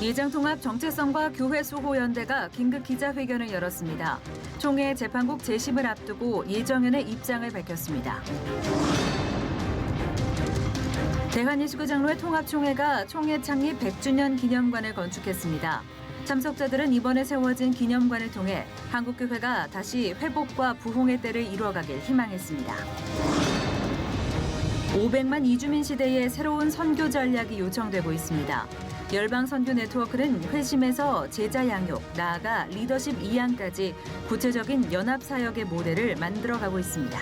예장통합 정체성과 교회 수호연대가 긴급 기자회견을 열었습니다. 총회 재판국 재심을 앞두고 예정연의 입장을 밝혔습니다. 대한예수교 장로회 통합총회가 총회 창립 100주년 기념관을 건축했습니다. 참석자들은 이번에 세워진 기념관을 통해 한국교회가 다시 회복과 부흥의 때를 이루어가길 희망했습니다. 500만 이주민 시대의 새로운 선교 전략이 요청되고 있습니다. 열방 선교 네트워크는 회심에서 제자 양육, 나아가 리더십 이양까지 구체적인 연합 사역의 모델을 만들어가고 있습니다.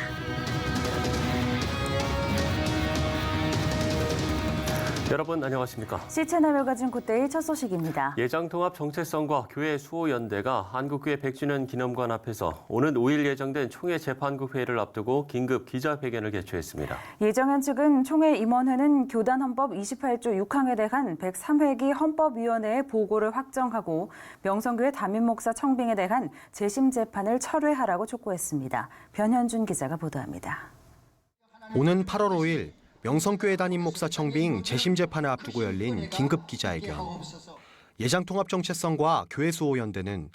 여러분 안녕하십니까? C채널 매거진 굿데이 첫 소식입니다. 예장통합 정체성과 교회 수호연대가 한국교회 100주년 기념관 앞에서 오는 5일 예정된 총회 재판국 회의를 앞두고 긴급 기자회견을 개최했습니다. 예정연 측은 총회 임원회는 교단헌법 28조 6항에 대한 103회기 헌법위원회의 보고를 확정하고 명성교회 담임목사 청빙에 대한 재심 재판을 철회하라고 촉구했습니다. 변현준 기자가 보도합니다. 오는 8월 5일 명성교회 담임 목사 청빙 재심 재판을 앞두고 열린 긴급 기자회견. 예장통합 정체성과 교회 수호연대는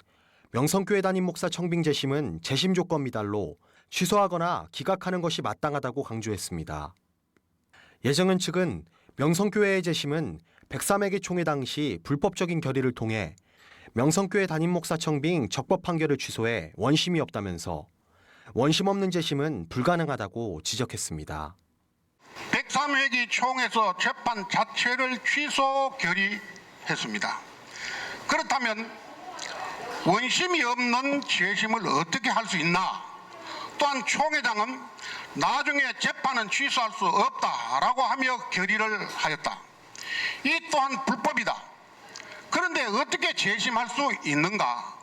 명성교회 담임 목사 청빙 재심은 재심 조건 미달로 취소하거나 기각하는 것이 마땅하다고 강조했습니다. 예정연 측은 명성교회의 재심은 103회기 총회 당시 불법적인 결의를 통해 명성교회 담임 목사 청빙 적법 판결을 취소해 원심이 없다면서 원심 없는 재심은 불가능하다고 지적했습니다. 103회기 총에서 재판 자체를 취소 결의했습니다. 그렇다면 원심이 없는 재심을 어떻게 할 수 있나? 또한 총회장은 나중에 재판은 취소할 수 없다라고 하며 결의를 하였다. 이 또한 불법이다. 그런데 어떻게 재심할 수 있는가?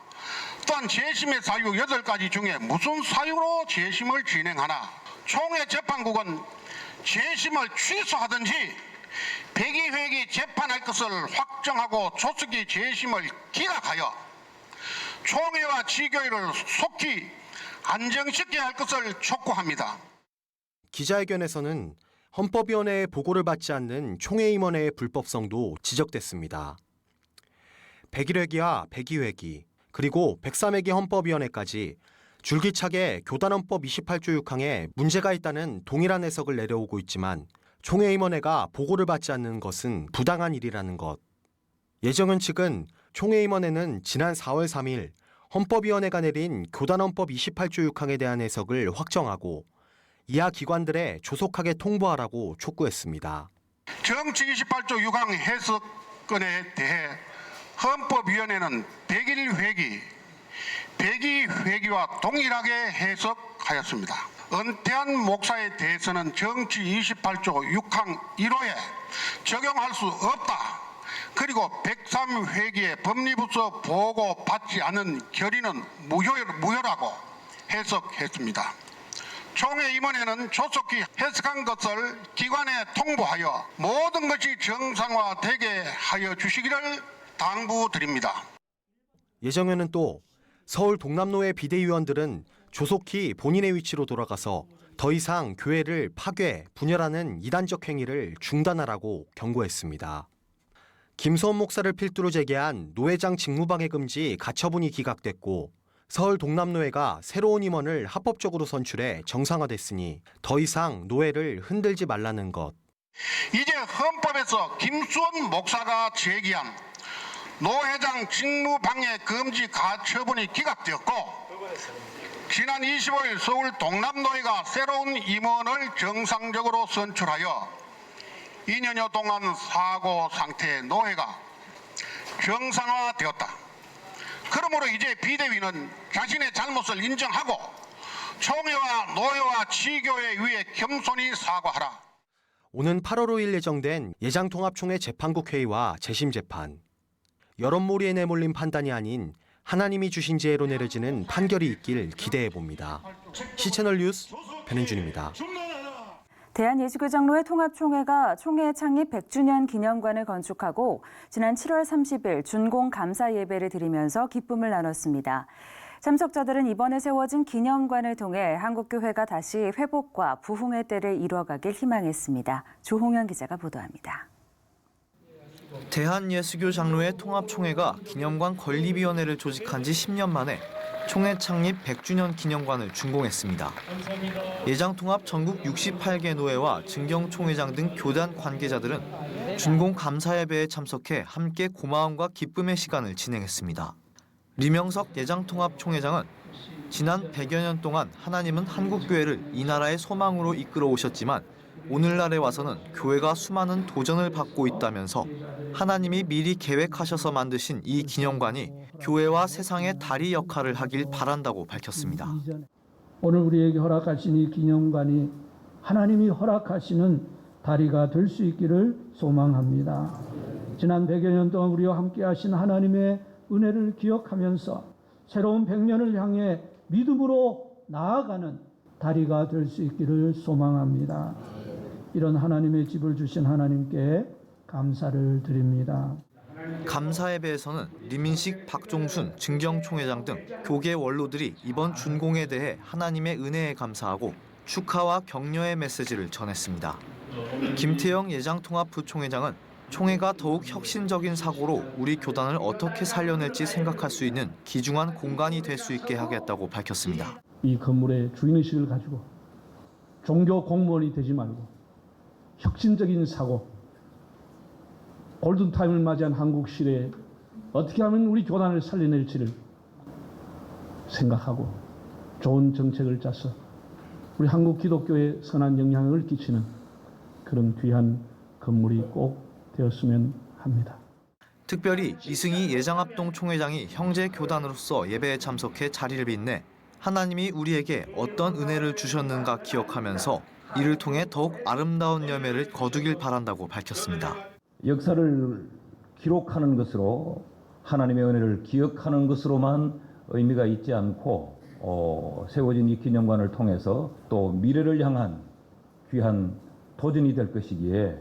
또한 재심의 사유 8가지 중에 무슨 사유로 재심을 진행하나? 총회 재판국은 재심을 취소하든지 102회기 재판할 것을 확정하고 조속히 재심을 기각하여 총회와 지교회를 속히 안정시켜야 할 것을 촉구합니다. 기자회견에서는 헌법위원회의 보고를 받지 않는 총회 임원회의 불법성도 지적됐습니다. 101회기와 102회기 그리고 103회기 헌법위원회까지 줄기차게 교단헌법 28조 6항에 문제가 있다는 동일한 해석을 내려오고 있지만 총회 임원회가 보고를 받지 않는 것은 부당한 일이라는 것. 예정연 측은 총회 임원회는 지난 4월 3일 헌법위원회가 내린 교단헌법 28조 6항에 대한 해석을 확정하고 이하 기관들에 조속하게 통보하라고 촉구했습니다. 정치 28조 6항 해석건에 대해 헌법위원회는 101회기 102회기와 동일하게 해석하였습니다. 은퇴한 목사에 대해서는 정치 28조 6항 1호에 적용할 수 없다. 그리고 103회기에 법리부서 보고 받지 않은 결의는 무효라고 해석했습니다. 총회 임원회는 조속히 해석한 것을 기관에 통보하여 모든 것이 정상화되게 하여 주시기를 당부드립니다. 예정연은 또 서울 동남노회 비대위원들은 조속히 본인의 위치로 돌아가서 더 이상 교회를 파괴, 분열하는 이단적 행위를 중단하라고 경고했습니다. 김소원 목사를 필두로 제기한 노회장 직무방해 금지 가처분이 기각됐고 서울 동남노회가 새로운 임원을 합법적으로 선출해 정상화됐으니 더 이상 노회를 흔들지 말라는 것. 이제 헌법에서 김수원 목사가 제기한 노회장 직무방해 금지 가처분이 기각되었고 지난 25일 서울 동남노회가 새로운 임원을 정상적으로 선출하여 2년여 동안 사고 상태의 노회가 정상화되었다. 그러므로 이제 비대위는 자신의 잘못을 인정하고 총회와 노회와 지교회 위에 겸손히 사과하라. 오는 8월 5일 예정된 예장통합총회 재판국 회의와 재심 재판. 여론몰이에 내몰린 판단이 아닌 하나님이 주신 지혜로 내려지는 판결이 있길 기대해봅니다. C채널 뉴스 변현준입니다. 대한예수교 장로회 통합총회가 총회 창립 100주년 기념관을 건축하고 지난 7월 30일 준공 감사 예배를 드리면서 기쁨을 나눴습니다. 참석자들은 이번에 세워진 기념관을 통해 한국교회가 다시 회복과 부흥의 때를 이루어가길 희망했습니다. 조홍현 기자가 보도합니다. 대한예수교 장로회 통합총회가 기념관 건립위원회를 조직한 지 10년 만에 총회 창립 100주년 기념관을 준공했습니다. 예장통합 전국 68개 노회와 증경총회장 등 교단 관계자들은 준공 감사예배에 참석해 함께 고마움과 기쁨의 시간을 진행했습니다. 리명석 예장통합총회장은 지난 100여 년 동안 하나님은 한국교회를 이 나라의 소망으로 이끌어 오셨지만 오늘날에 와서는 교회가 수많은 도전을 받고 있다면서 하나님이 미리 계획하셔서 만드신 이 기념관이 교회와 세상의 다리 역할을 하길 바란다고 밝혔습니다. 오늘 우리에게 허락하신 이 기념관이 하나님이 허락하시는 다리가 될 수 있기를 소망합니다. 지난 100여 년 동안 우리와 함께 하신 하나님의 은혜를 기억하면서 새로운 100년을 향해 믿음으로 나아가는 다리가 될 수 있기를 소망합니다. 이런 하나님의 집을 주신 하나님께 감사를 드립니다. 감사예배에서는 리민식, 박종순, 증경총회장 등 교계 원로들이 이번 준공에 대해 하나님의 은혜에 감사하고 축하와 격려의 메시지를 전했습니다. 김태영 예장통합부총회장은 총회가 더욱 혁신적인 사고로 우리 교단을 어떻게 살려낼지 생각할 수 있는 귀중한 공간이 될 수 있게 하겠다고 밝혔습니다. 이 건물의 주인의식을 가지고 종교 공무원이 되지 말고 혁신적인 사고, 골든타임을 맞이한 한국 시대에 어떻게 하면 우리 교단을 살려낼지를 생각하고 좋은 정책을 짜서 우리 한국 기독교에 선한 영향을 끼치는 그런 귀한 건물이 꼭 되었으면 합니다. 특별히 이승희 예장합동 총회장이 형제 교단으로서 예배에 참석해 자리를 빛내 하나님이 우리에게 어떤 은혜를 주셨는가 기억하면서 이를 통해 더욱 아름다운 열매를 거두길 바란다고 밝혔습니다. 역사를 기록하는 것으로 하나님의 은혜를 기억하는 것으로만 의미가 있지 않고 세워진 이 기념관을 통해서 또 미래를 향한 귀한 도전이 될 것이기에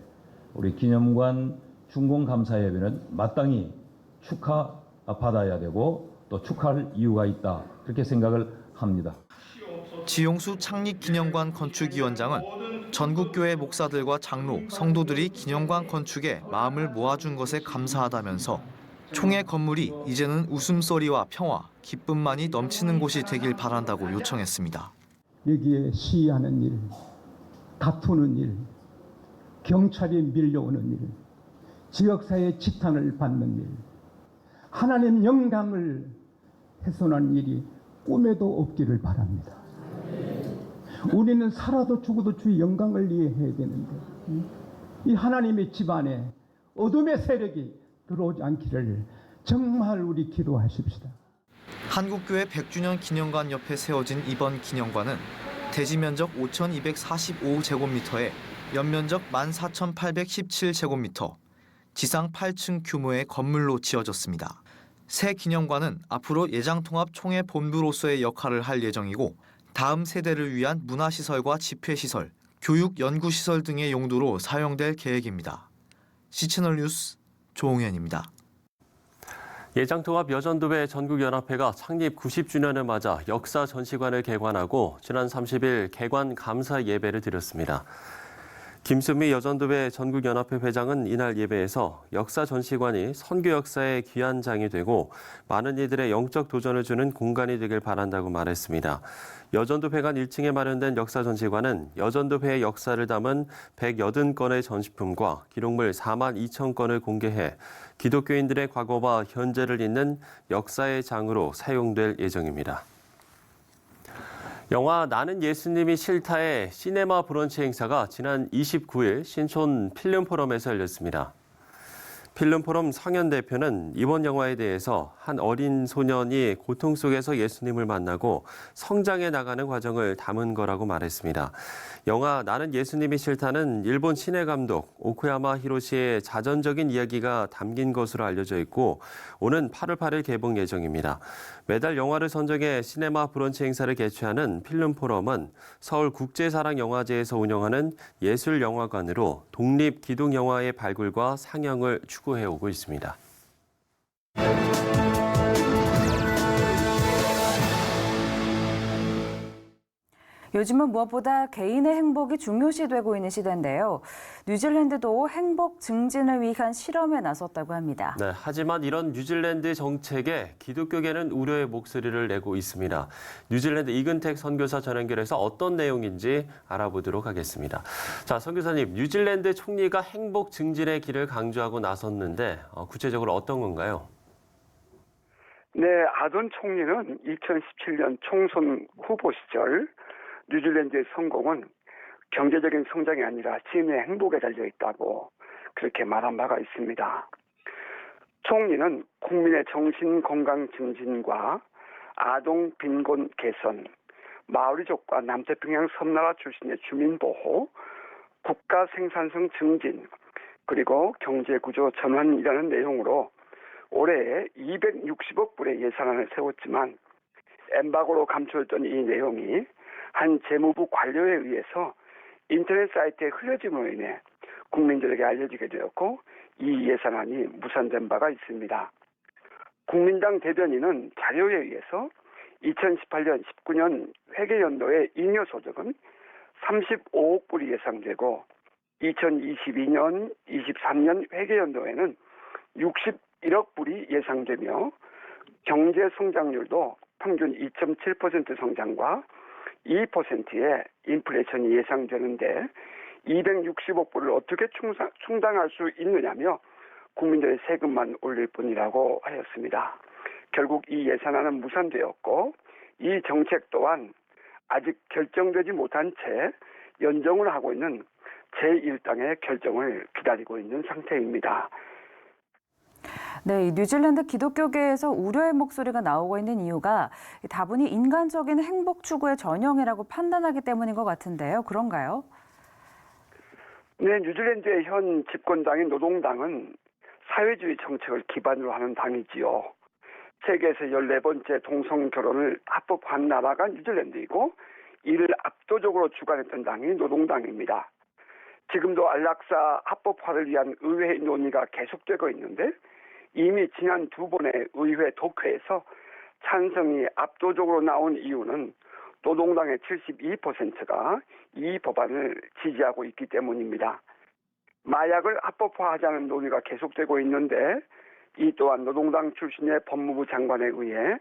우리 기념관 준공 감사 예배는 마땅히 축하받아야 되고 또 축하할 이유가 있다 그렇게 생각을 합니다. 지용수 창립기념관 건축위원장은 전국교회 목사들과 장로, 성도들이 기념관 건축에 마음을 모아준 것에 감사하다면서 총회 건물이 이제는 웃음소리와 평화, 기쁨만이 넘치는 곳이 되길 바란다고 요청했습니다. 여기에 시위하는 일, 다투는 일, 경찰이 밀려오는 일, 지역사회의 지탄을 받는 일, 하나님 영광을 훼손한 일이 꿈에도 없기를 바랍니다. 우리는 살아도 죽어도 주의 영광을 위해 해야 되는데 이 하나님의 집안에 어둠의 세력이 들어오지 않기를 정말 우리 기도하십시다. 한국교회 100주년 기념관 옆에 세워진 이번 기념관은 대지 면적 5,245제곱미터에 연면적 14,817제곱미터, 지상 8층 규모의 건물로 지어졌습니다. 새 기념관은 앞으로 예장통합 총회 본부로서의 역할을 할 예정이고 다음 세대를 위한 문화시설과 집회시설, 교육 연구시설 등의 용도로 사용될 계획입니다. 시채널 뉴스 조홍현입니다. 예장통합 여전도회 전국연합회가 창립 90주년을 맞아 역사 전시관을 개관하고 지난 30일 개관 감사 예배를 드렸습니다. 김수미 여전도회 전국연합회 회장은 이날 예배에서 역사 전시관이 선교 역사의 귀한 장이 되고 많은 이들의 영적 도전을 주는 공간이 되길 바란다고 말했습니다. 여전도회관 1층에 마련된 역사 전시관은 여전도회의 역사를 담은 180건의 전시품과 기록물 4만 2천 건을 공개해 기독교인들의 과거와 현재를 잇는 역사의 장으로 사용될 예정입니다. 영화 나는 예수님이 싫다의 시네마 브런치 행사가 지난 29일 신촌 필름포럼에서 열렸습니다. 필름포럼 성현 대표는 이번 영화에 대해서 한 어린 소년이 고통 속에서 예수님을 만나고 성장해 나가는 과정을 담은 거라고 말했습니다. 영화 나는 예수님이 싫다는 일본 신예 감독 오쿠야마 히로시의 자전적인 이야기가 담긴 것으로 알려져 있고 오는 8월 8일 개봉 예정입니다. 매달 영화를 선정해 시네마 브런치 행사를 개최하는 필름포럼은 서울국제사랑영화제에서 운영하는 예술영화관으로 독립기독영화의 발굴과 상영을 추구해오고 있습니다. 요즘은 무엇보다 개인의 행복이 중요시되고 있는 시대인데요. 뉴질랜드도 행복 증진을 위한 실험에 나섰다고 합니다. 네, 하지만 이런 뉴질랜드 정책에 기독교계는 우려의 목소리를 내고 있습니다. 뉴질랜드 이근택 선교사 전 연결해서 어떤 내용인지 알아보도록 하겠습니다. 자, 선교사님, 뉴질랜드 총리가 행복 증진의 길을 강조하고 나섰는데 구체적으로 어떤 건가요? 네, 아던 총리는 2017년 총선 후보 시절 뉴질랜드의 성공은 경제적인 성장이 아니라 시민의 행복에 달려 있다고 그렇게 말한 바가 있습니다. 총리는 국민의 정신 건강 증진과 아동 빈곤 개선, 마오리족과 남태평양 섬나라 출신의 주민 보호, 국가 생산성 증진, 그리고 경제 구조 전환이라는 내용으로 올해 260억 불의 예산안을 세웠지만 엠바고로 감춰졌던 이 내용이 한 재무부 관료에 의해서 인터넷 사이트에 흘려짐으로 인해 국민들에게 알려지게 되었고 이 예산안이 무산된 바가 있습니다. 국민당 대변인은 자료에 의해서 2018년, 19년 회계연도의 잉여소득은 35억 불이 예상되고 2022년, 23년 회계연도에는 61억 불이 예상되며 경제 성장률도 평균 2.7% 성장과 2%의 인플레이션이 예상되는데 260억 불을 어떻게 충당할 수 있느냐며 국민들의 세금만 올릴 뿐이라고 하였습니다. 결국 이 예산안은 무산되었고 이 정책 또한 아직 결정되지 못한 채 연정을 하고 있는 제1당의 결정을 기다리고 있는 상태입니다. 네, 뉴질랜드 기독교계에서 우려의 목소리가 나오고 있는 이유가 다분히 인간적인 행복 추구의 전형이라고 판단하기 때문인 것 같은데요. 그런가요? 네, 뉴질랜드의 현 집권당인 노동당은 사회주의 정책을 기반으로 하는 당이지요. 세계에서 14번째 동성 결혼을 합법화한 나라가 뉴질랜드이고 이를 압도적으로 주관했던 당이 노동당입니다. 지금도 안락사 합법화를 위한 의회 논의가 계속되고 있는데 이미 지난 두 번의 의회 독회에서 찬성이 압도적으로 나온 이유는 노동당의 72%가 이 법안을 지지하고 있기 때문입니다. 마약을 합법화하자는 논의가 계속되고 있는데 이 또한 노동당 출신의 법무부 장관에 의해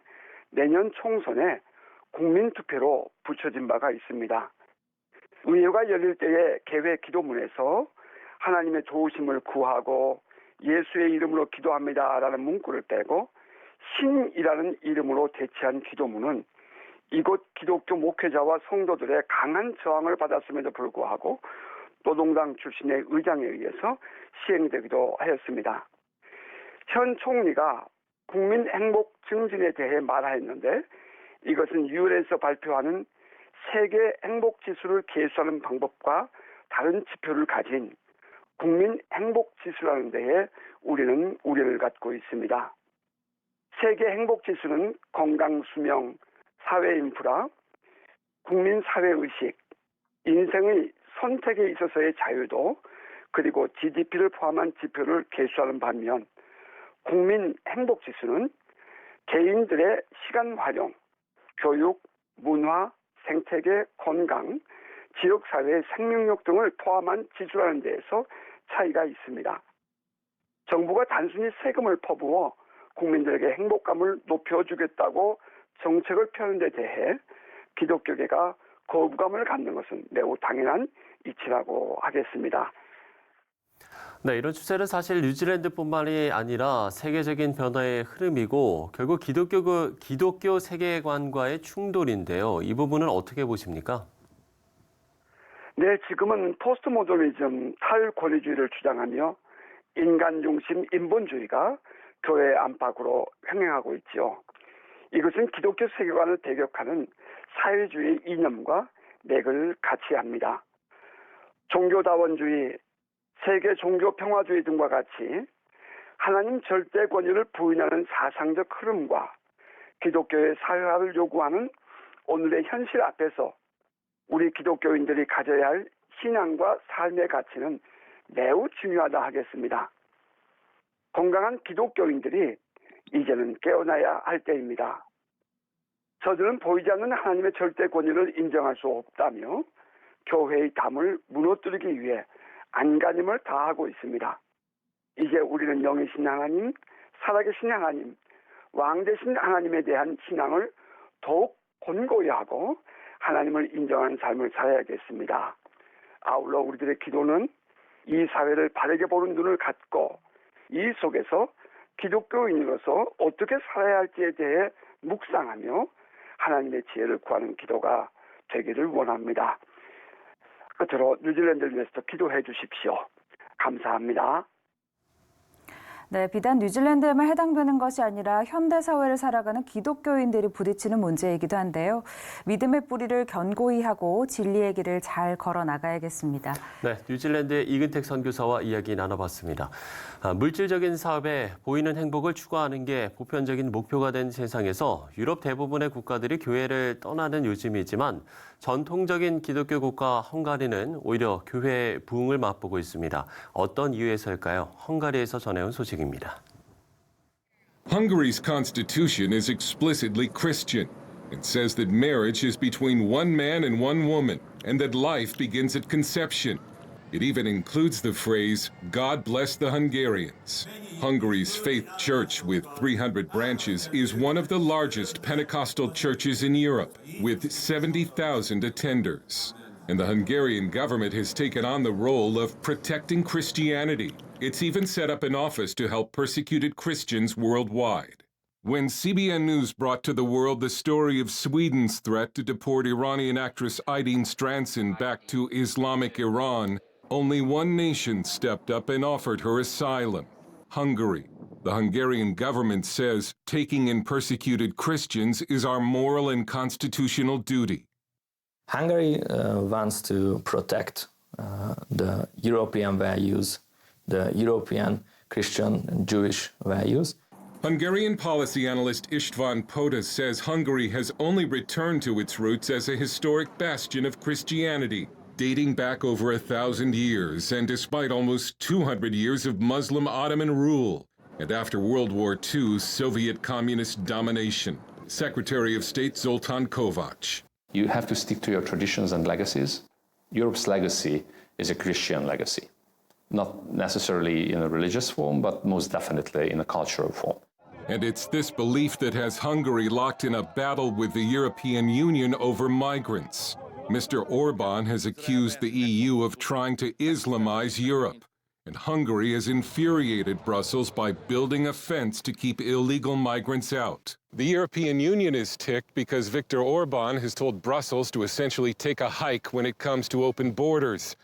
내년 총선에 국민투표로 붙여진 바가 있습니다. 의회가 열릴 때의 개회 기도문에서 하나님의 도우심을 구하고 예수의 이름으로 기도합니다라는 문구를 빼고 신이라는 이름으로 대체한 기도문은 이곳 기독교 목회자와 성도들의 강한 저항을 받았음에도 불구하고 노동당 출신의 의장에 의해서 시행되기도 하였습니다. 현 총리가 국민 행복 증진에 대해 말하였는데 이것은 유엔에서 발표하는 세계 행복 지수를 계수하는 방법과 다른 지표를 가진 국민 행복 지수라는 데에 우리는 우려를 갖고 있습니다. 세계 행복 지수는 건강 수명, 사회 인프라, 국민 사회 의식, 인생의 선택에 있어서의 자유도 그리고 GDP를 포함한 지표를 계수하는 반면 국민 행복 지수는 개인들의 시간 활용, 교육, 문화, 생태계, 건강, 지역사회의 생명력 등을 포함한 지수라는 데에서 차이가 있습니다. 정부가 단순히 세금을 퍼부어 국민들에게 행복감을 높여주겠다고 정책을 펴는 데 대해 기독교계가 거부감을 갖는 것은 매우 당연한 이치라고 하겠습니다. 네, 이런 추세는 사실 뉴질랜드뿐만이 아니라 세계적인 변화의 흐름이고 결국 기독교 세계관과의 충돌인데요. 이 부분은 어떻게 보십니까? 네, 지금은 포스트 모더니즘 탈권위주의를 주장하며 인간 중심 인본주의가 교회 안팎으로 횡행하고 있죠. 이것은 기독교 세계관을 대격하는 사회주의 이념과 맥을 같이 합니다. 종교다원주의, 세계 종교평화주의 등과 같이 하나님 절대 권위를 부인하는 사상적 흐름과 기독교의 사회화를 요구하는 오늘의 현실 앞에서 우리 기독교인들이 가져야 할 신앙과 삶의 가치는 매우 중요하다 하겠습니다. 건강한 기독교인들이 이제는 깨어나야 할 때입니다. 저들은 보이지 않는 하나님의 절대 권위를 인정할 수 없다며 교회의 담을 무너뜨리기 위해 안간힘을 다하고 있습니다. 이제 우리는 영이신 하나님, 살아계신 하나님, 왕되신 하나님에 대한 신앙을 더욱 권고히 하고 하나님을 인정하는 삶을 살아야겠습니다. 아울러 우리들의 기도는 이 사회를 바르게 보는 눈을 갖고 이 속에서 기독교인으로서 어떻게 살아야 할지에 대해 묵상하며 하나님의 지혜를 구하는 기도가 되기를 원합니다. 끝으로 뉴질랜드를 위해서 기도해 주십시오. 감사합니다. 네, 비단 뉴질랜드에만 해당되는 것이 아니라 현대 사회를 살아가는 기독교인들이 부딪히는 문제이기도 한데요. 믿음의 뿌리를 견고히 하고 진리의 길을 잘 걸어 나가야겠습니다. 네, 뉴질랜드의 이근택 선교사와 이야기 나눠봤습니다. 물질적인 사업에 보이는 행복을 추구하는 게 보편적인 목표가 된 세상에서 유럽 대부분의 국가들이 교회를 떠나는 요즘이지만 전통적인 기독교 국가 헝가리는 오히려 교회의 부흥을 맛보고 있습니다. 어떤 이유에서일까요? 헝가리에서 전해온 소식입니다. Hungary's constitution is explicitly Christian. It says that marriage is between one man and one woman, and that life begins at conception. It even includes the phrase, God bless the Hungarians. Hungary's faith church, with 300 branches, is one of the largest Pentecostal churches in Europe, with 70,000 attenders. And the Hungarian government has taken on the role of protecting Christianity. It's even set up an office to help persecuted Christians worldwide. When CBN News brought to the world the story of Sweden's threat to deport Iranian actress Aydin Stranson back to Islamic Iran, only one nation stepped up and offered her asylum: Hungary. The Hungarian government says taking in persecuted Christians is our moral and constitutional duty. Hungary wants to protect the European values, the European Christian and Jewish values. Hungarian policy analyst István Poda says Hungary has only returned to its roots as a historic bastion of Christianity, dating back over 1,000 years, and despite almost 200 years of Muslim Ottoman rule, and after World War II's Soviet communist domination. Secretary of State Zoltán Kovács. You have to stick to your traditions and legacies. Europe's legacy is a Christian legacy, not necessarily in a religious form, but most definitely in a cultural form. And it's this belief that has Hungary locked in a battle with the European Union over migrants. Mr. Orbán has accused the EU of trying to Islamize Europe, and Hungary has infuriated Brussels by building a fence to keep illegal migrants out. The European Union is ticked because Viktor Orbán has told Brussels to essentially take a hike when it comes to open borders.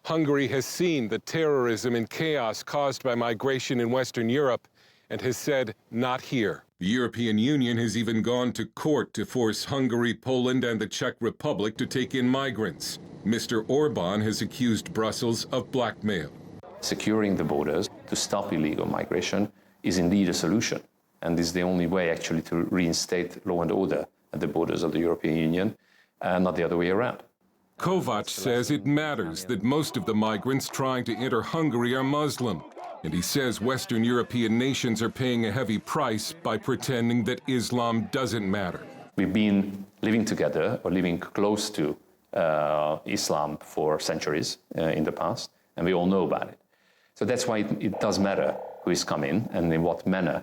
Hungary has seen the terrorism and chaos caused by migration in Western Europe and has said, not here. The European Union has even gone to court to force Hungary, Poland, and the Czech Republic to take in migrants. Mr. Orbán has accused Brussels of blackmail. Securing the borders to stop illegal migration is indeed a solution, and is the only way actually to reinstate law and order at the borders of the European Union, and not the other way around. Kovács says it matters that most of the migrants trying to enter Hungary are Muslim, and he says Western European nations are paying a heavy price by pretending that Islam doesn't matter. We've been living together or living close to Islam for centuries in the past, and we all know about it. So that's why it does matter who is coming and in what manner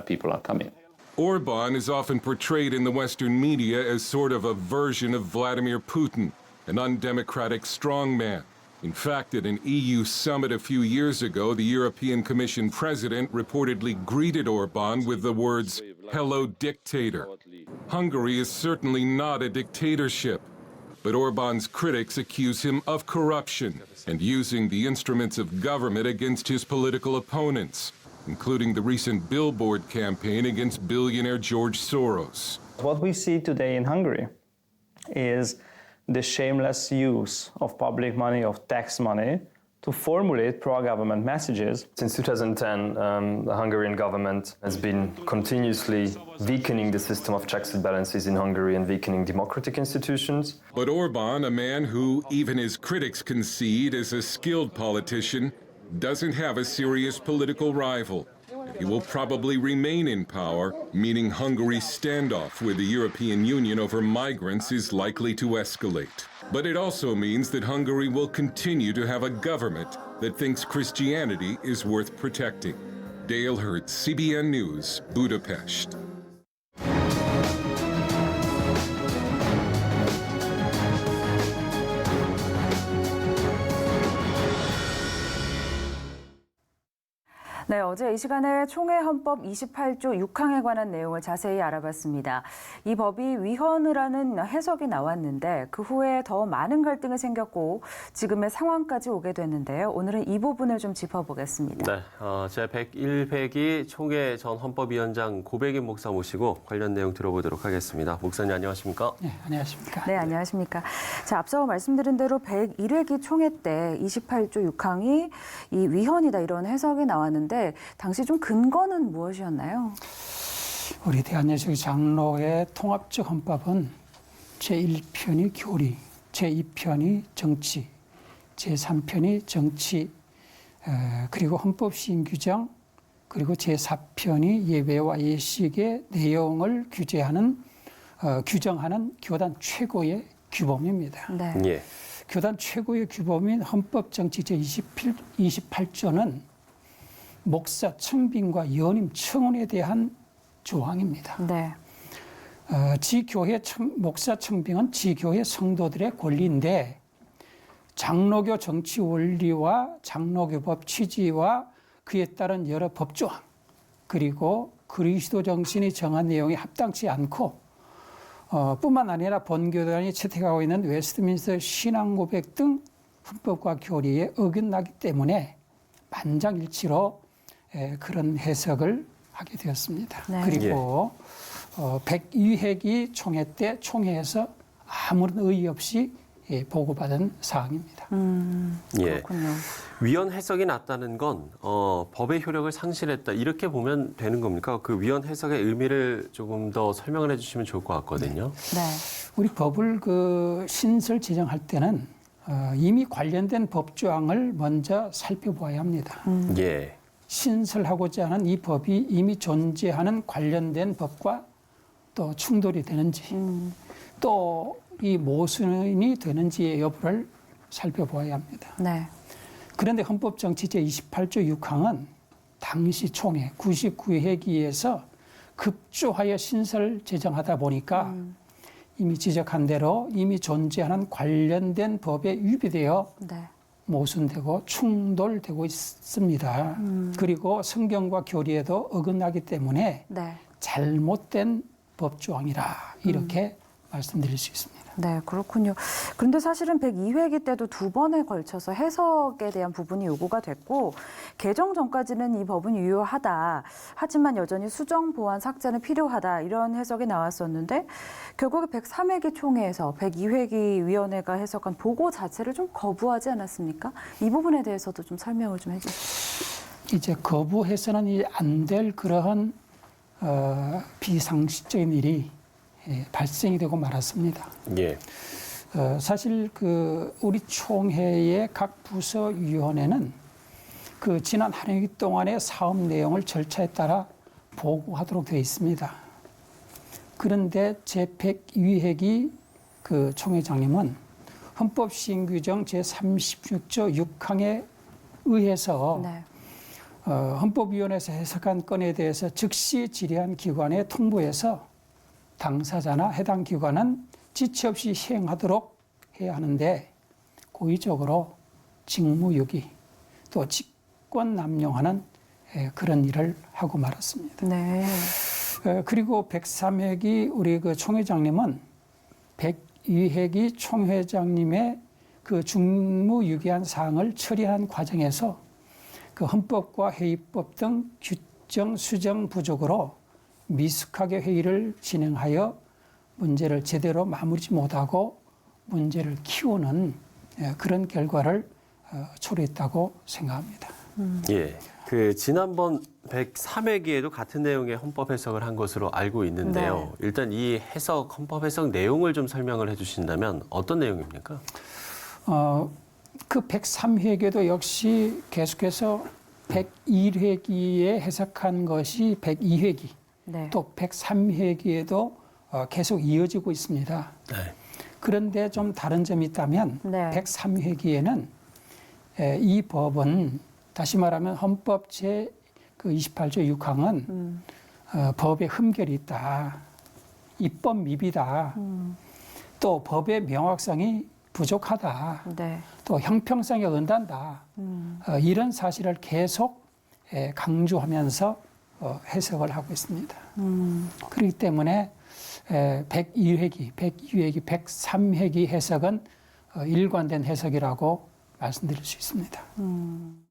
people are coming. Orbán is often portrayed in the Western media as sort of a version of Vladimir Putin, an undemocratic strongman. In fact, at an EU summit a few years ago, the European Commission president reportedly greeted Orbán with the words, "Hello, dictator." Hungary is certainly not a dictatorship, but Orbán's critics accuse him of corruption and using the instruments of government against his political opponents, including the recent billboard campaign against billionaire George Soros. What we see today in Hungary is the shameless use of public money, of tax money, to formulate pro-government messages. Since 2010, the Hungarian government has been continuously weakening the system of checks and balances in Hungary and weakening democratic institutions. But Orbán, a man who even his critics concede is a skilled politician, doesn't have a serious political rival. he will probably remain in power, meaning Hungary's standoff with the European Union over migrants is likely to escalate. But it also means that Hungary will continue to have a government that thinks Christianity is worth protecting. Dale Hurt, CBN News, Budapest. 네, 어제 이 시간에 총회 헌법 28조 6항에 관한 내용을 자세히 알아봤습니다. 이 법이 위헌을 하는 해석이 나왔는데 그 후에 더 많은 갈등이 생겼고 지금의 상황까지 오게 됐는데요. 오늘은 이 부분을 좀 짚어보겠습니다. 네, 제101회기 총회 전 헌법위원장 고백인 목사 모시고 관련 내용 들어보도록 하겠습니다. 목사님 안녕하십니까? 네, 안녕하십니까? 네, 안녕하십니까? 자, 앞서 말씀드린 대로 101회기 총회 때 28조 6항이 이 위헌이다 이런 해석이 나왔는데 당시 좀 근거는 무엇이었나요? 우리 대한예수교 장로의 통합적 헌법은 제1편이 교리, 제2편이 정치, 제3편이 정치, 그리고 헌법 시행 규정, 그리고 제4편이 예배와 예식의 내용을 규정하는 교단 최고의 규범입니다. 네. 예. 교단 최고의 규범인 헌법 정치 제28조는 목사 청빙과 연임 청원에 대한 조항입니다. 네. 지교회 목사 청빙은 지교회 성도들의 권리인데 장로교 정치 원리와 장로교법 취지와 그에 따른 여러 법조항 그리고 그리스도 정신이 정한 내용이 합당치 않고 뿐만 아니라 본교단이 채택하고 있는 웨스트민스터 신앙고백 등 헌법과 교리에 어긋나기 때문에 만장일치로 그런 해석을 하게 되었습니다. 네. 그리고 102회기 총회 때 총회에서 아무런 의의 없이 보고받은 사항입니다. 그렇군요. 위헌 해석이 났다는 건 법의 효력을 상실했다 이렇게 보면 되는 겁니까? 그 위헌 해석의 의미를 조금 더 설명을 해주시면 좋을 것 같거든요. 네. 우리 법을 신설 지정할 때는 이미 관련된 법조항을 먼저 살펴보아야 합니다. 예. 신설하고자 하는 이 법이 이미 존재하는 관련된 법과 또 충돌이 되는지 또 이 모순이 되는지의 여부를 살펴보아야 합니다. 네. 그런데 헌법정치 제28조 6항은 당시 총회 99회기에서 급조하여 신설 제정하다 보니까 이미 지적한 대로 이미 존재하는 관련된 법에 위배되어 네. 모순되고 충돌되고 있습니다. 그리고 성경과 교리에도 어긋나기 때문에 네. 잘못된 법조항이라 이렇게 말씀드릴 수 있습니다. 네, 그렇군요. 그런데 사실은 102회기 때도 두 번에 걸쳐서 해석에 대한 부분이 요구가 됐고 개정 전까지는 이 법은 유효하다. 하지만 여전히 수정, 보완, 삭제는 필요하다. 이런 해석이 나왔었는데 결국에 103회기 총회에서 102회기 위원회가 해석한 보고 자체를 좀 거부하지 않았습니까? 이 부분에 대해서도 좀 설명을 좀 해주시죠. 이제 거부해서는 안 될 그러한 비상식적인 일이 발생이 되고 말았습니다. 예. 사실 우리 총회의 각 부서위원회는 지난 한 회기 동안의 사업 내용을 절차에 따라 보고하도록 되어 있습니다. 그런데 제102회기 총회장님은 헌법 시행 규정 제36조 6항에 의해서 네. 헌법위원회에서 해석한 건에 대해서 즉시 질의한 기관에 통보해서 당사자나 해당 기관은 지체 없이 시행하도록 해야 하는데 고의적으로 직무유기 또 직권 남용하는 그런 일을 하고 말았습니다. 네. 그리고 103회기 우리 총회장님은 102회기 총회장님의 직무유기한 사항을 처리한 과정에서 헌법과 회의법 등 규정 수정 부족으로 미숙하게 회의를 진행하여 문제를 제대로 마무리지 못하고 문제를 키우는 그런 결과를 초래했다고 생각합니다. 예. 지난번 103회기에도 같은 내용의 헌법 해석을 한 것으로 알고 있는데요. 네. 일단 이 헌법 해석 내용을 좀 설명을 해주신다면 어떤 내용입니까? 103회기에도 역시 계속해서 101회기에 해석한 것이 102회기, 네. 또 103회기에도 계속 이어지고 있습니다. 네. 그런데 좀 다른 점이 있다면 네. 103회기에는 이 법은 다시 말하면 헌법 제28조 6항은 법에 흠결이 있다, 입법 미비다, 또 법의 명확성이 부족하다, 네. 또 형평성에 은단다, 이런 사실을 계속 강조하면서 해석을 하고 있습니다. 그렇기 때문에 101회기, 102회기, 103회기 해석은 일관된 해석이라고 말씀드릴 수 있습니다.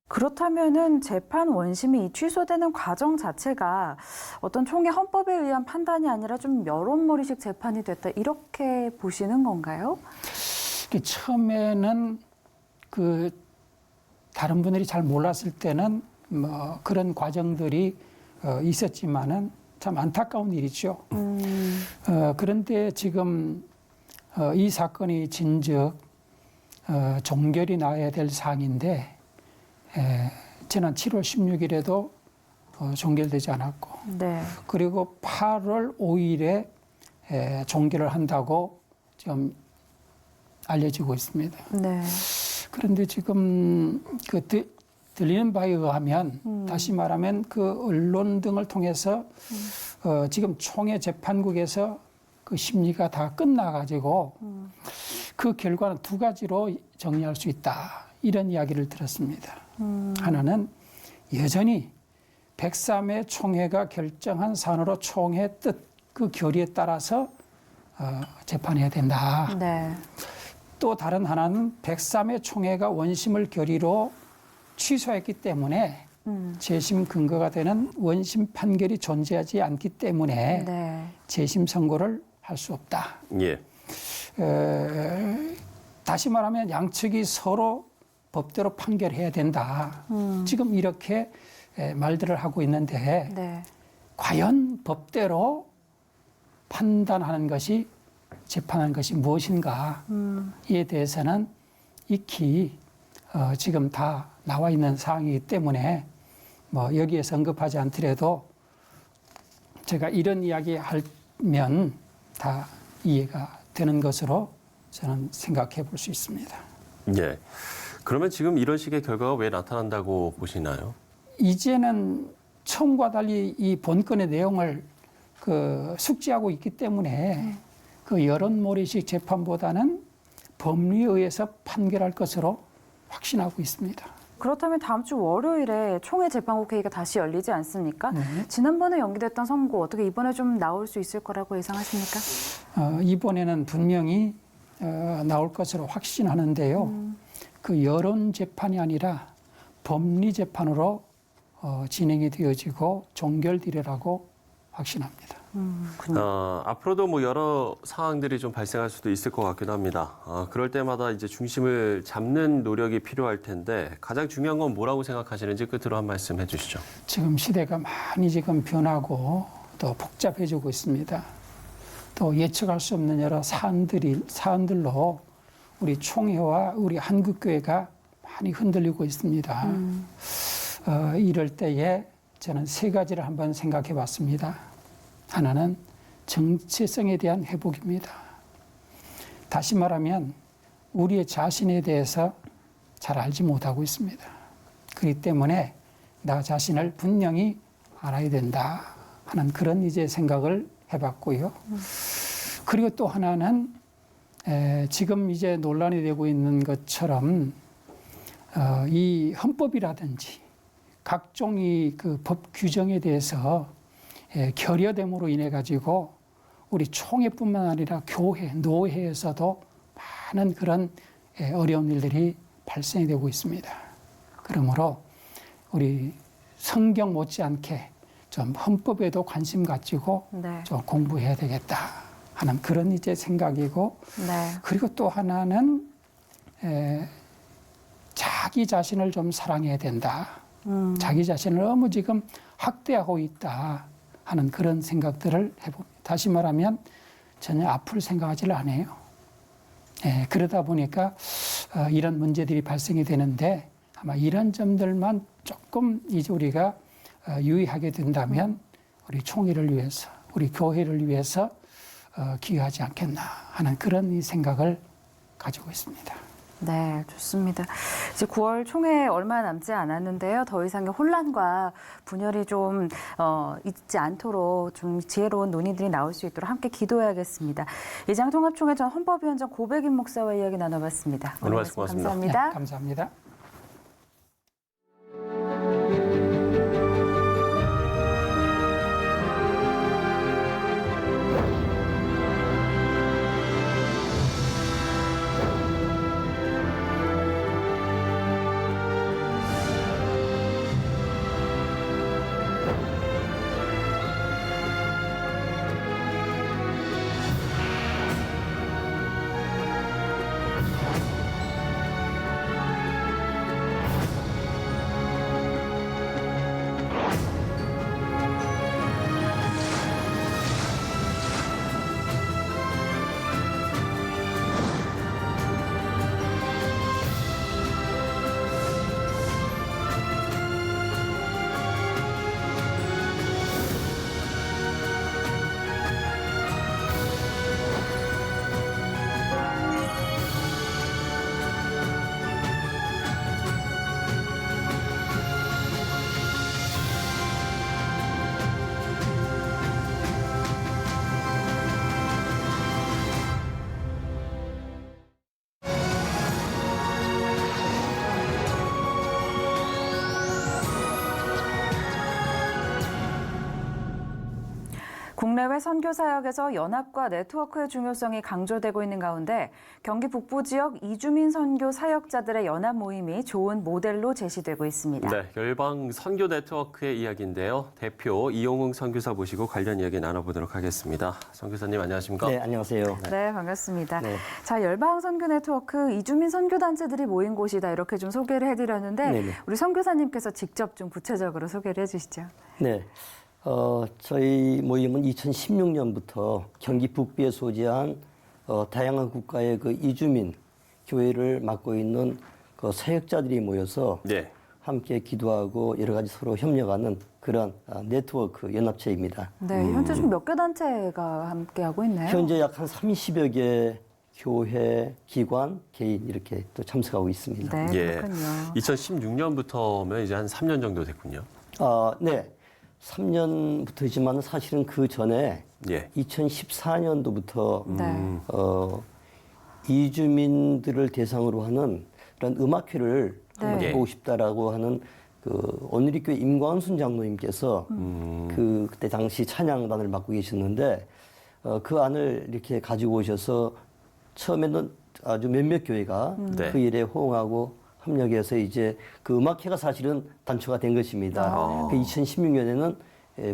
그렇다면은 재판 원심이 취소되는 과정 자체가 어떤 총회 헌법에 의한 판단이 아니라 좀 여론몰이식 재판이 됐다, 이렇게 보시는 건가요? 처음에는 다른 분들이 잘 몰랐을 때는 뭐 그런 과정들이 있었지만은 참 안타까운 일이죠. 그런데 지금 이 사건이 진즉 종결이 나야 될 사항인데 지난 7월 16일에도 종결되지 않았고, 네. 그리고 8월 5일에 종결을 한다고 좀 알려지고 있습니다. 네. 그런데 지금 들리는 바에 의하면 다시 말하면 그 언론 등을 통해서 지금 총회 재판국에서 그 심리가 다 끝나가지고 그 결과는 두 가지로 정리할 수 있다, 이런 이야기를 들었습니다. 하나는 여전히 103회 총회가 결정한 사안으로 총회 뜻, 그 결의에 따라서 재판해야 된다. 네. 또 다른 하나는 103회 총회가 원심을 결의로 취소했기 때문에 재심 근거가 되는 원심 판결이 존재하지 않기 때문에 네. 재심 선고를 할 수 없다. 예. 다시 말하면 양측이 서로 법대로 판결해야 된다. 지금 이렇게 말들을 하고 있는데 네. 과연 법대로 판단하는 것이, 재판하는 것이 무엇인가에 대해서는 익히 지금 다 나와 있는 사항이기 때문에 뭐 여기에서 언급하지 않더라도 제가 이런 이야기 하면 다 이해가 되는 것으로 저는 생각해 볼 수 있습니다. 예. 그러면 지금 이런 식의 결과가 왜 나타난다고 보시나요? 이제는 처음과 달리 이 본건의 내용을 숙지하고 있기 때문에 그 여론몰이식 재판보다는 법리에 의해서 판결할 것으로 확신하고 있습니다. 그렇다면 다음 주 월요일에 총회 재판국 회의가 다시 열리지 않습니까? 네. 지난번에 연기됐던 선고 어떻게 이번에 좀 나올 수 있을 거라고 예상하십니까? 이번에는 분명히 나올 것으로 확신하는데요. 그 여론 재판이 아니라 법리 재판으로 진행이 되어지고 종결되리라고 확신합니다. 앞으로도 뭐 여러 상황들이 좀 발생할 수도 있을 것 같기도 합니다. 그럴 때마다 이제 중심을 잡는 노력이 필요할 텐데 가장 중요한 건 뭐라고 생각하시는지 끝으로 한 말씀 해주시죠. 지금 시대가 많이 지금 변하고 또 복잡해지고 있습니다. 또 예측할 수 없는 여러 사안들로 우리 총회와 우리 한국교회가 많이 흔들리고 있습니다. 이럴 때에 저는 세 가지를 한번 생각해 봤습니다. 하나는 정체성에 대한 회복입니다. 다시 말하면 우리의 자신에 대해서 잘 알지 못하고 있습니다. 그렇기 때문에 나 자신을 분명히 알아야 된다 하는 그런 이제 생각을 해봤고요. 그리고 또 하나는 지금 이제 논란이 되고 있는 것처럼 이 헌법이라든지 각종 그 법 규정에 대해서 결여됨으로 인해 가지고 우리 총회뿐만 아니라 교회, 노회에서도 많은 그런 어려운 일들이 발생이 되고 있습니다. 그러므로 우리 성경 못지않게 좀 헌법에도 관심 가지고 네. 좀 공부해야 되겠다 하는 그런 이제 생각이고, 네. 그리고 또 하나는 자기 자신을 좀 사랑해야 된다. 자기 자신을 너무 지금 학대하고 있다 하는 그런 생각들을 해봅니다. 다시 말하면 전혀 앞을 생각하지를 않아요. 그러다 보니까 이런 문제들이 발생이 되는데 아마 이런 점들만 조금 이제 우리가 유의하게 된다면 우리 총회를 위해서, 우리 교회를 위해서 기여하지 않겠나 하는 그런 생각을 가지고 있습니다. 네, 좋습니다. 이제 9월 총회 얼마 남지 않았는데요. 더 이상의 혼란과 분열이 좀 있지 않도록 좀 지혜로운 논의들이 나올 수 있도록 함께 기도해야겠습니다. 예장통합총회 전 헌법위원장 고백인 목사와 이야기 나눠봤습니다. 오늘 말씀 고맙습니다. 감사합니다. 네, 감사합니다. 국내외 선교 사역에서 연합과 네트워크의 중요성이 강조되고 있는 가운데 경기 북부 지역 이주민 선교 사역자들의 연합 모임이 좋은 모델로 제시되고 있습니다. 네, 열방 선교 네트워크의 이야기인데요. 대표 이용웅 선교사 모시고 관련 이야기 나눠보도록 하겠습니다. 선교사님 안녕하십니까? 네, 안녕하세요. 네, 반갑습니다. 네. 자, 열방 선교 네트워크 이주민 선교 단체들이 모인 곳이다 이렇게 좀 소개를 해드렸는데 네네. 우리 선교사님께서 직접 좀 구체적으로 소개를 해주시죠. 네. 저희 모임은 2016년부터 경기 북부에 소재한 다양한 국가의 그 이주민 교회를 맡고 있는 그 사역자들이 모여서 네. 함께 기도하고 여러 가지 서로 협력하는 그런 네트워크 연합체입니다. 네, 현재 좀 몇 개 단체가 함께 하고 있나요? 현재 약 한 30여 개 교회, 기관, 개인 이렇게 또 참석하고 있습니다. 네, 예. 그렇군요. 2016년부터면 이제 한 3년 정도 됐군요. 네. 3년부터지만 사실은 그 전에 예. 2014년도부터 네. 이주민들을 대상으로 하는 그런 음악회를 네. 한번 해보고 싶다라고 하는 그 온누리교회 임광순 장로님께서 그때 당시 찬양단을 맡고 계셨는데 그 안을 이렇게 가지고 오셔서 처음에는 아주 몇몇 교회가 네. 그 일에 호응하고 협력해서 이제 그 음악회가 사실은 단초가 된 것입니다. 그 2016년에는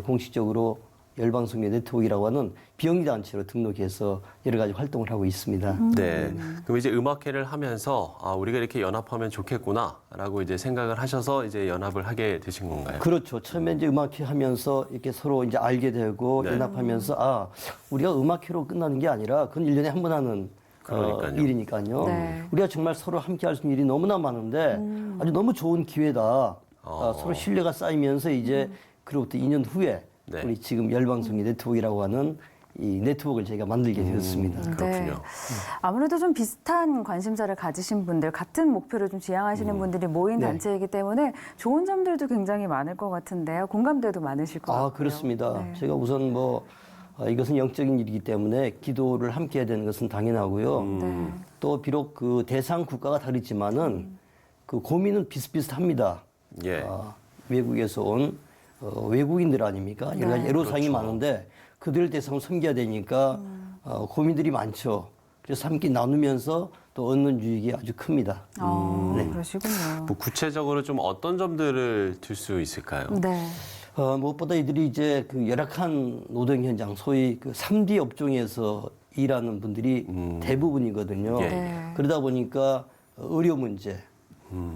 공식적으로 열방선교 네트워크라고 하는 비영리 단체로 등록해서 여러 가지 활동을 하고 있습니다. 네. 그럼 이제 음악회를 하면서 우리가 이렇게 연합하면 좋겠구나라고 이제 생각을 하셔서 이제 연합을 하게 되신 건가요? 그렇죠. 처음에 이제 음악회 하면서 이렇게 서로 이제 알게 되고 네. 연합하면서 우리가 음악회로 끝나는 게 아니라 그건 1년에 한 번 하는 그러니까요. 일이니까요. 네. 우리가 정말 서로 함께 할 수 있는 일이 너무나 많은데 아주 너무 좋은 기회다. 서로 신뢰가 쌓이면서 이제 그로부터 2년 후에 네. 우리 지금 열방선교 네트워크라고 하는 이 네트워크를 저희가 만들게 되었습니다. 그렇군요. 네. 아무래도 좀 비슷한 관심사를 가지신 분들, 같은 목표를 좀 지향하시는 분들이 모인 네. 단체이기 때문에 좋은 점들도 굉장히 많을 것 같은데요. 공감대도 많으실 것 같고요. 그렇습니다. 네. 제가 우선 이것은 영적인 일이기 때문에 기도를 함께 해야 되는 것은 당연하고요. 네. 또 비록 그 대상 국가가 다르지만은 그 고민은 비슷비슷합니다. 예. 외국에서 온 외국인들 아닙니까? 여러 가지 네. 애로사항이 그렇죠. 많은데 그들을 대상으로 섬겨야 되니까 고민들이 많죠. 그래서 함께 나누면서 또 얻는 유익이 아주 큽니다. 네. 그러시군요. 뭐 구체적으로 좀 어떤 점들을 들 수 있을까요? 네. 무엇보다 이들이 이제 그 열악한 노동 현장, 소위 그 3D 업종에서 일하는 분들이 대부분이거든요. 예. 네. 그러다 보니까 의료 문제,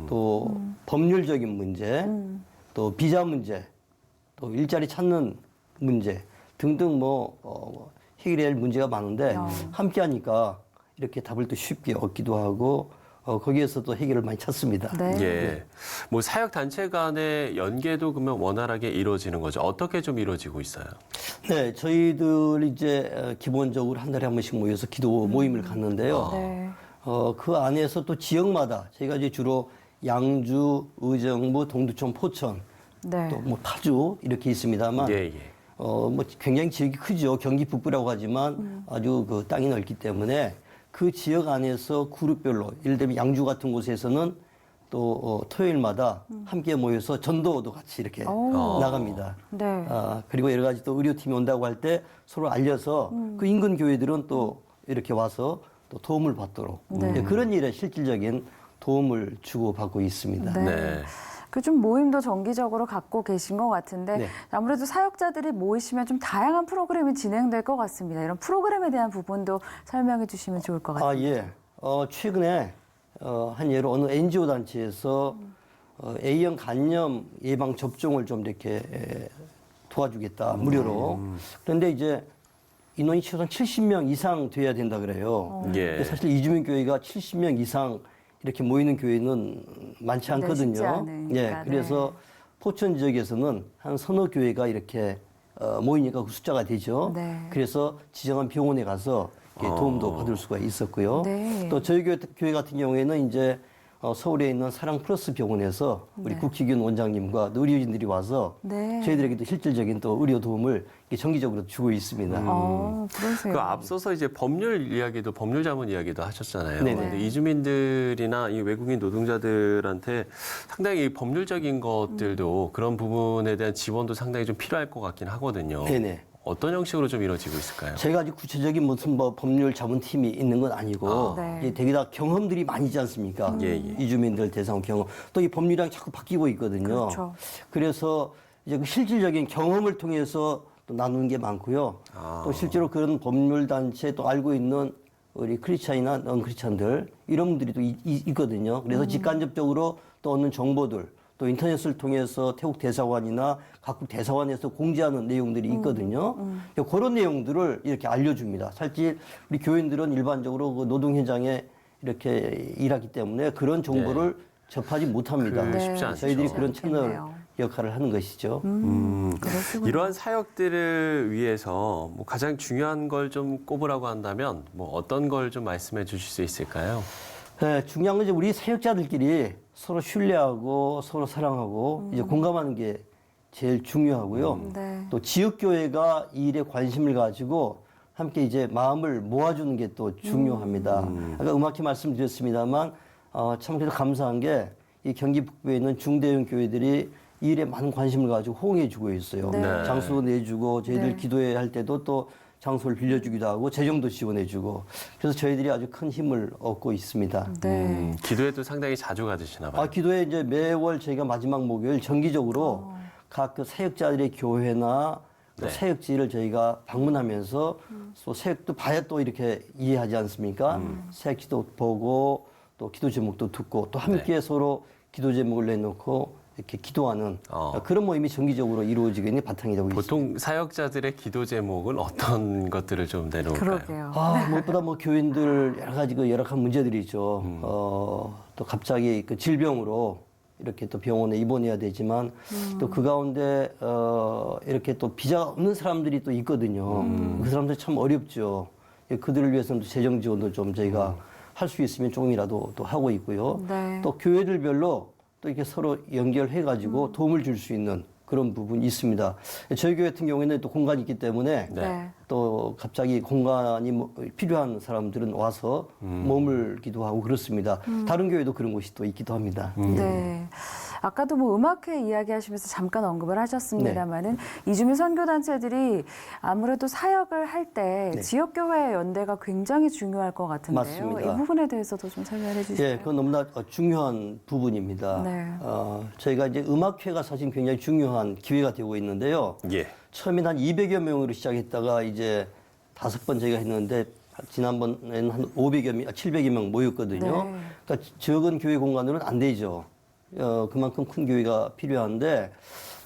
또 법률적인 문제, 또 비자 문제, 또 일자리 찾는 문제 등등 해결해야 할 문제가 많은데 함께 하니까 이렇게 답을 또 쉽게 얻기도 하고 거기에서 또 해결을 많이 찾습니다. 네. 예. 뭐 사역 단체 간의 연계도 그러면 원활하게 이루어지는 거죠. 어떻게 좀 이루어지고 있어요? 네, 저희들 이제 기본적으로 한 달에 한 번씩 모여서 기도 모임을 갖는데요. 네. 그 안에서 또 지역마다 저희가 이제 주로 양주, 의정부, 동두천, 포천, 네. 또 뭐 파주 이렇게 있습니다만, 예, 예. 뭐 굉장히 지역이 크죠. 경기 북부라고 하지만 아주 그 땅이 넓기 때문에 그 지역 안에서 그룹별로, 예를 들면 양주 같은 곳에서는 또 토요일마다 함께 모여서 전도도 같이 이렇게 나갑니다. 네. 그리고 여러 가지 또 의료팀이 온다고 할 때 서로 알려서 그 인근 교회들은 또 이렇게 와서 또 도움을 받도록 네. 그런 일에 실질적인 도움을 주고받고 있습니다. 네. 네. 그 좀 모임도 정기적으로 갖고 계신 것 같은데 네. 아무래도 사역자들이 모이시면 좀 다양한 프로그램이 진행될 것 같습니다. 이런 프로그램에 대한 부분도 설명해 주시면 좋을 것 같아요. 예. 최근에 한 예로 어느 NGO 단체에서 A형 간염 예방 접종을 좀 이렇게 도와주겠다 무료로. 그런데 이제 인원이 최소한 70명 이상 돼야 된다 그래요. 예. 근데 사실 이주민 교회가 70명 이상 이렇게 모이는 교회는 많지 네, 쉽지 않거든요. 않으니까, 그래서 포천 지역에서는 한 서너 교회가 이렇게 모이니까 그 숫자가 되죠. 네. 그래서 지정한 병원에 가서 이렇게 도움도 받을 수가 있었고요. 네. 또 저희 교회 같은 경우에는 이제 서울에 있는 사랑 플러스 병원에서 우리 네. 국희균 원장님과 또 의료진들이 와서 네. 저희들에게도 실질적인 또 의료 도움을 이렇게 정기적으로 주고 있습니다. 그러세요. 그 앞서서 이제 법률 자문 이야기도 하셨잖아요. 네네. 근데 이주민들이나 이 외국인 노동자들한테 상당히 이 법률적인 것들도 그런 부분에 대한 지원도 상당히 좀 필요할 것 같긴 하거든요. 네네. 어떤 형식으로 좀 이루어지고 있을까요? 제가 아주 구체적인 무슨 뭐 법률 자문팀이 있는 건 아니고 네. 이게 되게 다 경험들이 많이 있지 않습니까? 예, 예. 이주민들 대상 경험. 또 이 법률이랑 자꾸 바뀌고 있거든요. 그렇죠. 그래서 이제 그 실질적인 경험을 통해서 또 나누는 게 많고요. 또 실제로 그런 법률 단체 또 알고 있는 우리 크리스찬이나 넌 크리스찬들 이런 분들이 또 있거든요. 그래서 직간접적으로 또 얻는 정보들 또 인터넷을 통해서 태국 대사관이나 각국 대사관에서 공지하는 내용들이 있거든요. 그런 내용들을 이렇게 알려줍니다. 사실 우리 교인들은 일반적으로 그 노동 현장에 이렇게 일하기 때문에 그런 정보를 접하지 못합니다. 쉽지 않죠. 저희들이 그런 채널 않겠네요. 역할을 하는 것이죠. 그러시군요. 이러한 사역들을 위해서 뭐 가장 중요한 걸 좀 꼽으라고 한다면 뭐 어떤 걸 좀 말씀해 주실 수 있을까요? 네, 중요한 건 이제 우리 사역자들끼리 서로 신뢰하고 서로 사랑하고 이제 공감하는 게 제일 중요하고요. 네. 또 지역교회가 이 일에 관심을 가지고 함께 이제 마음을 모아주는 게 또 중요합니다. 아까 음악회 말씀드렸습니다만 참 그래도 감사한 게 이 경기 북부에 있는 중대형 교회들이 이 일에 많은 관심을 가지고 호응해주고 있어요. 네. 장소도 내주고 저희들 네. 기도회 할 때도 또 장소를 빌려주기도 하고 재정도 지원해주고 그래서 저희들이 아주 큰 힘을 얻고 있습니다. 네. 기도회도 상당히 자주 가주시나 봐요. 기도회 이제 매월 저희가 마지막 목요일 정기적으로 각 그 사역자들의 교회나 또 네. 사역지를 저희가 방문하면서 또 사역도 봐야 또 이렇게 이해하지 않습니까? 사역지도 보고 또 기도 제목도 듣고 또 함께 서로 기도 제목을 내놓고 이렇게 기도하는 그런 모임이 정기적으로 이루어지고 있는 바탕이 되고 있습니다. 보통 사역자들의 기도 제목은 어떤 것들을 좀 내놓을까요? 그러게요. 무엇보다 뭐 교인들 여러 가지 그 열악한 문제들이 있죠. 또 갑자기 그 질병으로 이렇게 또 병원에 입원해야 되지만 또 그 가운데 이렇게 또 비자가 없는 사람들이 또 있거든요. 그 사람들 참 어렵죠. 그들을 위해서는 재정 지원도 좀 저희가 할 수 있으면 조금이라도 또 하고 있고요. 네. 또 교회들별로 또 이렇게 서로 연결해가지고 도움을 줄 수 있는 그런 부분이 있습니다. 저희 교회 같은 경우에는 또 공간이 있기 때문에 네. 또 갑자기 공간이 필요한 사람들은 와서 머물기도 하고 그렇습니다. 다른 교회도 그런 곳이 또 있기도 합니다. 네. 아까도 뭐 음악회 이야기하시면서 잠깐 언급을 하셨습니다만은 이주민 선교단체들이 아무래도 사역을 할 때 네. 지역교회 연대가 굉장히 중요할 것 같은데요. 맞습니다. 이 부분에 대해서도 좀 설명해 주시죠. 예, 그건 너무나 중요한 부분입니다. 네. 저희가 이제 음악회가 사실 굉장히 중요한 기회가 되고 있는데요. 예. 처음엔 한 200여 명으로 시작했다가 이제 5번 저희가 했는데 지난번에는 한 500여 명, 700여 명 모였거든요. 네. 그러니까 적은 교회 공간으로는 안 되죠. 그만큼 큰 교회가 필요한데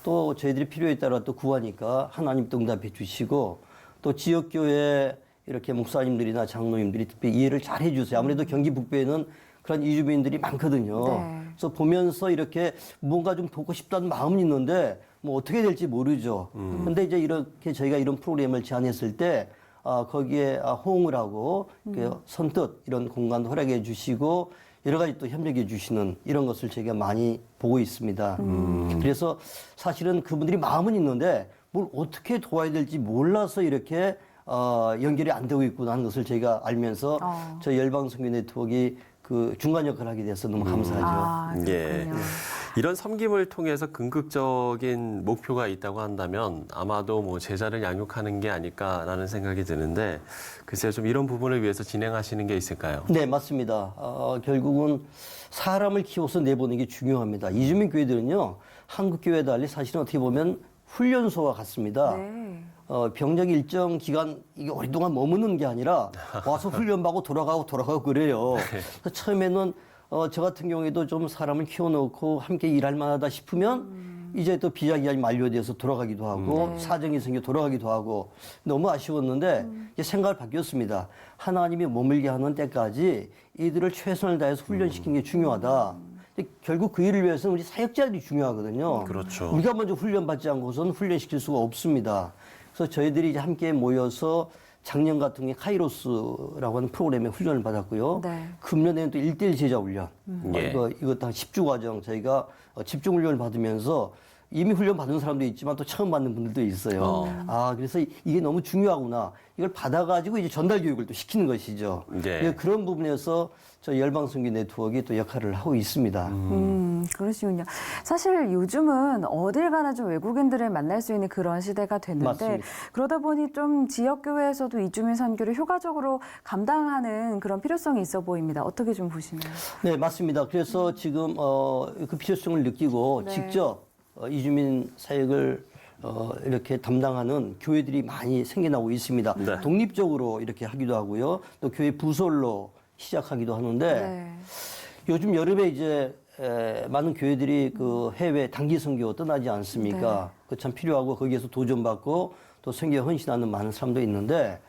또 저희들이 필요에 따라 또 구하니까 하나님 또 응답해 주시고 또 지역교회 이렇게 목사님들이나 장로님들이 특별히 이해를 잘 해주세요. 아무래도 경기 북부에는 그런 이주민들이 많거든요. 네. 그래서 보면서 이렇게 뭔가 좀 돕고 싶다는 마음은 있는데 뭐 어떻게 될지 모르죠. 그런데 이제 이렇게 저희가 이런 프로그램을 제안했을 때 거기에 호응을 하고 선뜻 이런 공간도 허락해 주시고 여러 가지 또 협력해 주시는 이런 것을 저희가 많이 보고 있습니다. 그래서 사실은 그분들이 마음은 있는데 뭘 어떻게 도와야 될지 몰라서 이렇게 연결이 안 되고 있구나 하는 것을 저희가 알면서 저희 열방선교 네트워크가 그 중간 역할을 하게 돼서 너무 감사하죠. 예. 이런 섬김을 통해서 궁극적인 목표가 있다고 한다면 아마도 뭐 제자를 양육하는 게 아닐까라는 생각이 드는데 글쎄요, 좀 이런 부분을 위해서 진행하시는 게 있을까요? 네, 맞습니다. 결국은 사람을 키워서 내보내는 게 중요합니다. 이주민 교회들은요, 한국 교회와 달리 사실은 어떻게 보면 훈련소와 같습니다. 네. 병력이 일정 기간 이게 오랫동안 머무는 게 아니라 와서 훈련받고 돌아가고 그래요. 그래서 처음에는 저 같은 경우에도 좀 사람을 키워놓고 함께 일할 만하다 싶으면 이제 또 비자 기간이 만료돼서 돌아가기도 하고 사정이 생겨 돌아가기도 하고 너무 아쉬웠는데 이제 생각을 바뀌었습니다. 하나님이 머물게 하는 때까지 이들을 최선을 다해서 훈련시키는 게 중요하다. 결국 그 일을 위해서는 우리 사역자들이 중요하거든요. 그렇죠. 우리가 먼저 훈련받지 않고서는 훈련시킬 수가 없습니다. 그래서 저희들이 이제 함께 모여서 작년 같은 게 카이로스라고 하는 프로그램에 훈련을 받았고요. 네. 금년에는 또 1대1 제자 훈련. 이거 다 10주 과정 저희가 집중 훈련을 받으면서 이미 훈련 받은 사람도 있지만 또 처음 받는 분들도 있어요. 그래서 이게 너무 중요하구나. 이걸 받아가지고 이제 전달 교육을 또 시키는 것이죠. 네. 그런 부분에서 저희 열방선교 네트워크가 또 역할을 하고 있습니다. 그러시군요. 사실 요즘은 어딜 가나 좀 외국인들을 만날 수 있는 그런 시대가 됐는데 맞습니다. 그러다 보니 좀 지역교회에서도 이주민 선교를 효과적으로 감당하는 그런 필요성이 있어 보입니다. 어떻게 좀 보시나요? 네, 맞습니다. 그래서 지금 그 필요성을 느끼고 네. 직접 이주민 사역을 이렇게 담당하는 교회들이 많이 생겨나고 있습니다. 네. 독립적으로 이렇게 하기도 하고요. 또 교회 부설로 시작하기도 하는데 네. 요즘 여름에 이제 많은 교회들이 그 해외 단기 선교 떠나지 않습니까? 그 참 필요하고 거기에서 도전받고 또 선교에 헌신하는 많은 사람도 있는데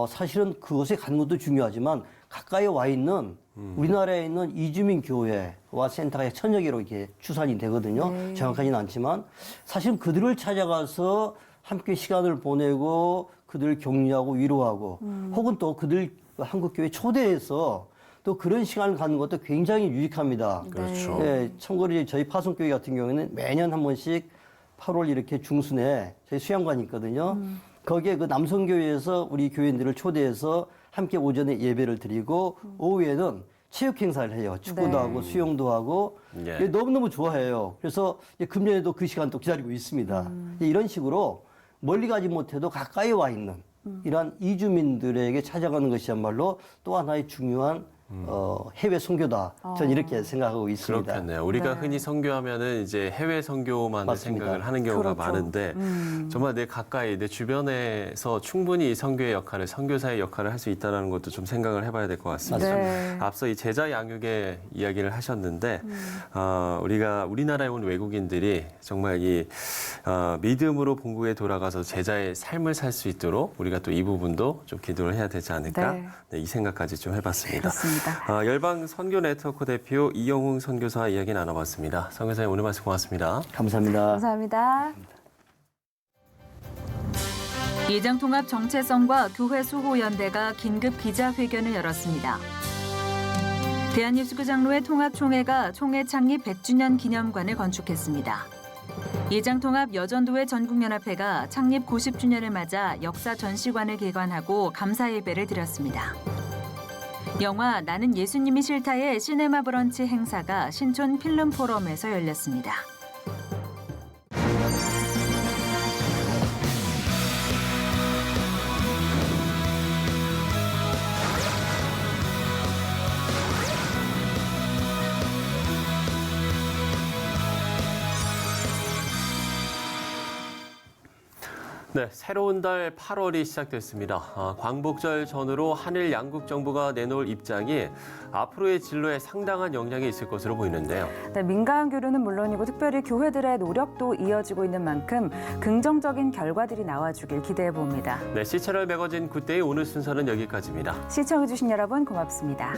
사실은 그것에 가는 것도 중요하지만 가까이 와 있는 우리나라에 있는 이주민 교회와 센터가 1000여 개로 이렇게 추산이 되거든요. 네. 정확하지는 않지만 사실은 그들을 찾아가서 함께 시간을 보내고 그들을 격려하고 위로하고 혹은 또 그들 한국교회 초대해서 또 그런 시간을 갖는 것도 굉장히 유익합니다. 그렇죠. 네, 참고로 저희 파송교회 같은 경우에는 매년 한 번씩 8월 이렇게 중순에 저희 수양관이 있거든요. 거기에 그 남성교회에서 우리 교인들을 초대해서 함께 오전에 예배를 드리고 오후에는 체육 행사를 해요. 축구도 네. 하고 수영도 하고 예. 너무너무 좋아해요. 그래서 금년에도 그 시간 또 기다리고 있습니다. 이런 식으로 멀리 가지 못해도 가까이 와 있는 이러한 이주민들에게 찾아가는 것이야말로 또 하나의 중요한 해외 선교다. 저는 이렇게 생각하고 있습니다. 그렇겠네요. 우리가 흔히 선교하면은 이제 해외 선교만을 맞습니다. 생각을 하는 경우가 그렇죠. 많은데 정말 내 가까이 내 주변에서 충분히 이 선교의 역할을 선교사의 역할을 할 수 있다는 것도 좀 생각을 해봐야 될 것 같습니다. 네. 앞서 이 제자 양육의 이야기를 하셨는데 우리가 우리나라에 온 외국인들이 정말 이 믿음으로 본국에 돌아가서 제자의 삶을 살 수 있도록 우리가 또 이 부분도 좀 기도를 해야 되지 않을까 네. 네, 이 생각까지 좀 해봤습니다. 그렇습니다. 열방 선교 네트워크 대표 이영웅 선교사와 이야기 나눠봤습니다. 선교사님 오늘 말씀 고맙습니다. 감사합니다. 감사합니다. 예장통합 정체성과 교회 수호연대가 긴급 기자회견을 열었습니다. 대한예수교 장로회 통합총회가 총회 창립 100주년 기념관을 건축했습니다. 예장통합 여전도회 전국연합회가 창립 90주년을 맞아 역사 전시관을 개관하고 감사 예배를 드렸습니다. 영화 나는 예수님이 싫다의 시네마 브런치 행사가 신촌 필름 포럼에서 열렸습니다. 네, 새로운 달 8월이 시작됐습니다. 광복절 전후로 한일 양국 정부가 내놓을 입장이 앞으로의 진로에 상당한 영향이 있을 것으로 보이는데요. 네, 민간 교류는 물론이고 특별히 교회들의 노력도 이어지고 있는 만큼 긍정적인 결과들이 나와주길 기대해 봅니다. 네, 시채널 매거진 굿데이 오늘 순서는 여기까지입니다. 시청해주신 여러분 고맙습니다.